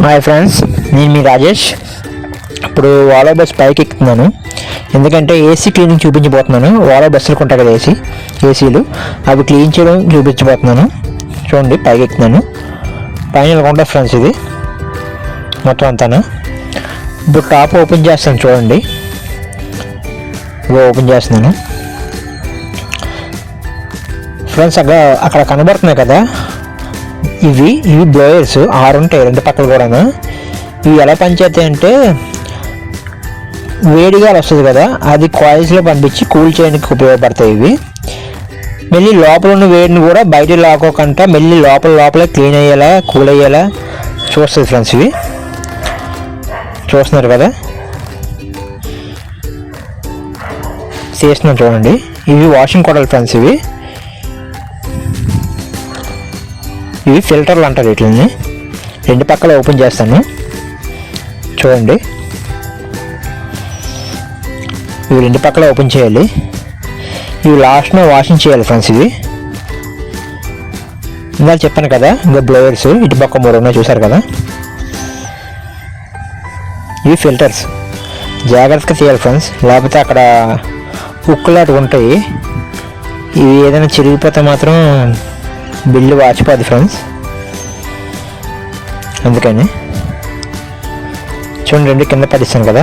Hi friends, నేను మీ రాజేష్. ఇప్పుడు వాలా bus పైకి ఎక్కుతున్నాను, ఎందుకంటే ఏసీ క్లీనింగ్ చూపించబోతున్నాను. వాలా బస్సులకు ఉంటాయి కదా ఏసీలు, అవి క్లీన్ చేయడం చూపించబోతున్నాను. చూడండి, పైకి ఎక్కుతున్నాను. పైన ఇలా ఉంటుంది ఫ్రెండ్స్, ఇది మొత్తం అంతాను. ఇప్పుడు టాప్ ఓపెన్ చేస్తాను, చూడండి. ఓపెన్ చేస్తున్నాను ఫ్రెండ్స్. అక్కడ కనబడుతున్నాయి కదా, ఇవి బ్లోయర్స్ 6 ఉంటాయి, 2 పక్కలు కూడా. ఇవి ఎలా పనిచేస్తాయి అంటే, వేడిగా వస్తుంది కదా, అది కాయిల్స్లో పంపించి కూల్ చేయడానికి ఉపయోగపడతాయి. ఇవి మళ్ళీ లోపల ఉన్న వేడిని కూడా బయట లాక్కోకుండా మళ్ళీ లోపలే క్లీన్ అయ్యేలా, కూల్ అయ్యేలా చూస్తుంది ఫ్రెండ్స్. ఇవి చూస్తున్నారు కదా, చేస్తున్నాను చూడండి. ఇవి వాషింగ్ కొడాలి ఫ్రెండ్స్. ఇవి ఫిల్టర్లు అంటారు వీటిని. 2 పక్కల ఓపెన్ చేస్తాను, చూడండి. ఇవి 2 పక్కల ఓపెన్ చేయాలి. ఇవి లాస్ట్లో వాషింగ్ చేయాలి ఫ్రెండ్స్. ఇవి ఇందాక చెప్పాను కదా, ఇంకా బ్లోయర్స్ ఇటు పక్క 3 ఉన్నాయి, చూసారు కదా. ఇవి ఫిల్టర్స్, జాగ్రత్తగా చేయాలి ఫ్రెండ్స్, లేకపోతే అక్కడ హుక్కులాంటి ఉంటాయి. ఇవి ఏదైనా చిరిగిపోతే మాత్రం బిల్లు వాచిపోద్ది ఫ్రెండ్స్. అందుకని చూడండి, 2 కింద పడిస్తాను కదా.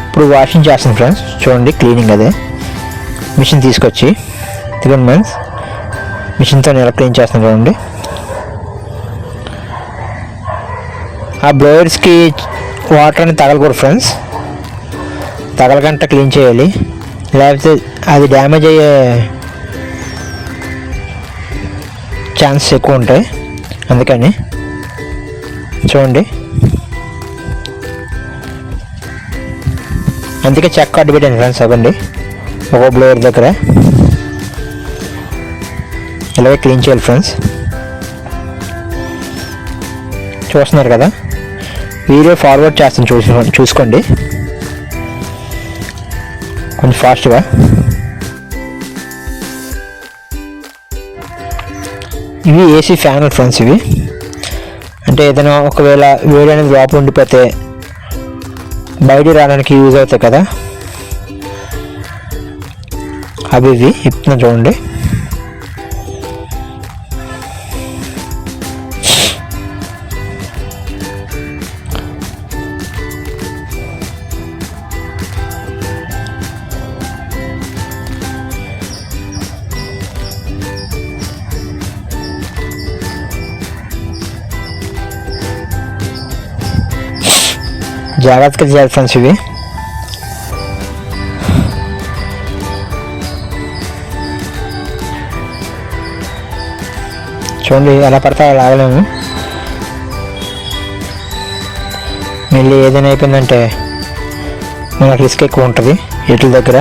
ఇప్పుడు వాషింగ్ చేస్తాను ఫ్రెండ్స్, చూడండి. క్లీనింగ్ అదే మిషన్ తీసుకొచ్చి తిరగండి ఫ్రెండ్స్. మిషన్తో ఎలా క్లీన్ చేస్తాను చూడండి. ఆ బ్లోయర్స్కి వాటర్ అని తగలకూడదు ఫ్రెండ్స్, తగలకంట క్లీన్ చేయాలి, లేకపోతే అది డ్యామేజ్ అయ్యే ఛాన్సెస్ ఎక్కువ ఉంటాయి. అందుకని చూడండి, అందుకే చెక్క అడ్డు పెట్టాను ఫ్రెండ్స్. అవ్వండి, ఒక బ్లోయర్ దగ్గర ఇలాగే క్లీన్ చేయాలి ఫ్రెండ్స్. చూస్తున్నారు కదా, వీడియో ఫార్వర్డ్ చేస్తాను, చూసుకోండి కొంచెం ఫాస్ట్గా. ఇవి ఏసీ ఫ్యాన్లు ఫ్రెండ్స్. ఇవి అంటే ఏదైనా ఒకవేళ వేడి అనేది లోపల ఉండిపోతే బయట రావడానికి యూజ్ అవుతాయి కదా, అవి ఇప్పుతున్నా చూడండి. జాగ్రత్తగా చేయాలి ఫ్రెండ్స్. ఇవి చూడండి, ఎలా పడతా లాగలేము. మళ్ళీ ఏదైనా అయిపోయిందంటే మనకు రిస్క్ ఎక్కువ ఉంటుంది వీటి దగ్గర.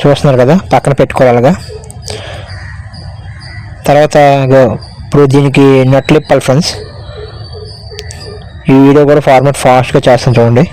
చూస్తున్నారు కదా, పక్కన పెట్టుకోవాలిగా. తర్వాత ఇప్పుడు దీనికి నట్లు ఇప్పాలి ఫ్రెండ్స్. ఈ వీడియో కూడా ఫార్మాట్ ఫాస్ట్గా చేస్తాను చూడండి.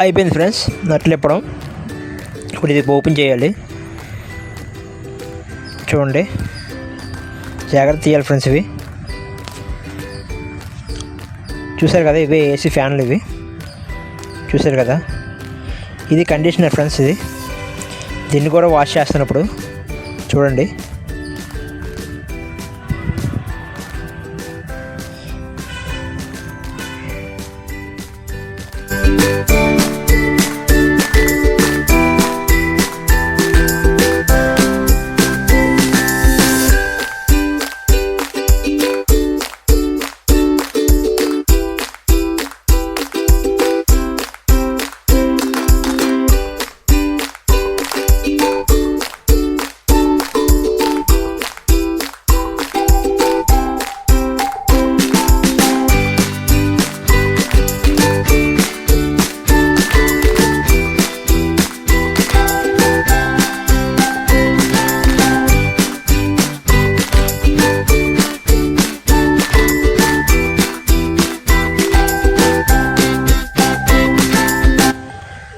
అయిపోయింది ఫ్రెండ్స్ నట్లు ఇప్పడం. ఇప్పుడు ఇది ఓపెన్ చేయాలి. చూడండి, జాగ్రత్త తీయాలి ఫ్రెండ్స్. ఇవి చూసారు కదా, ఇవే ఏసీ ఫ్యాన్లు. ఇవి చూసారు కదా, ఇది కండిషనర్ ఫ్రెండ్స్. దీన్ని కూడా వాష్ చేస్తున్నప్పుడు చూడండి.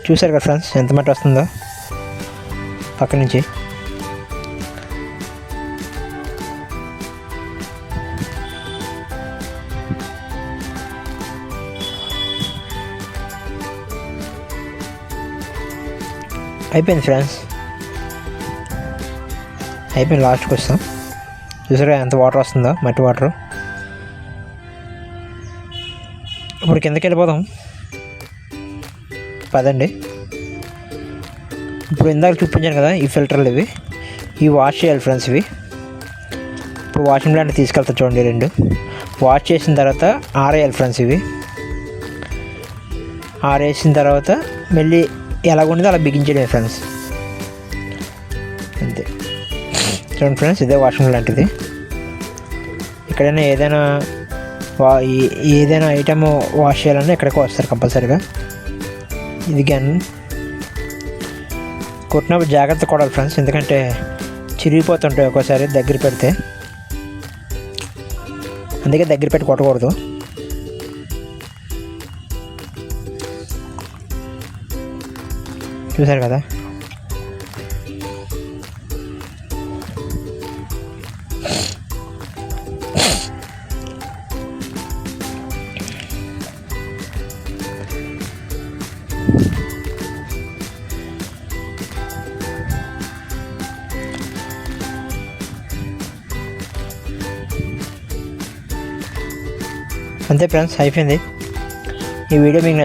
చూసారు కదా ఫ్రెండ్స్, ఎంత మట్టి వస్తుందో పక్క నుంచి. అయిపోయింది ఫ్రెండ్స్, అయిపోయింది. లాస్ట్కి వస్తాం. చూసారా ఎంత వాటర్ వస్తుందో, మట్టి వాటరు. ఇప్పుడు కిందకి వెళ్ళిపోదాం పదండి. ఇప్పుడు ఇందాక చూపించాను కదా ఈ ఫిల్టర్లు, ఇవి వాష్ చేయాలి ఫ్రెండ్స్. ఇవి ఇప్పుడు వాషింగ్ ప్లాంట్ తీసుకెళ్తా చూడండి. 2 వాష్ చేసిన తర్వాత ఆరేయాలి ఫ్రెండ్స్. ఇవి ఆరేసిన తర్వాత మళ్ళీ ఎలాగుండదో అలా బిగించడమే ఫ్రెండ్స్, అంతే. చూడండి ఫ్రెండ్స్, ఇదే వాషింగ్ ప్లాంట్. ఇది ఎక్కడైనా ఏదైనా ఐటమ్ వాష్ చేయాలన్నా ఇక్కడికి వస్తారు కంపల్సరీగా. ఇది గన్ కొట్టినప్పుడు జాగ్రత్త కొడాలి ఫ్రెండ్స్, ఎందుకంటే చిరిగిపోతుంటాయి ఒక్కోసారి దగ్గర పెడితే. అందుకే దగ్గర పెట్టి కొట్టకూడదు. చూసారు కదా, అంతే ఫ్రెండ్స్, అయిపోయింది ఈ వీడియో. మీకు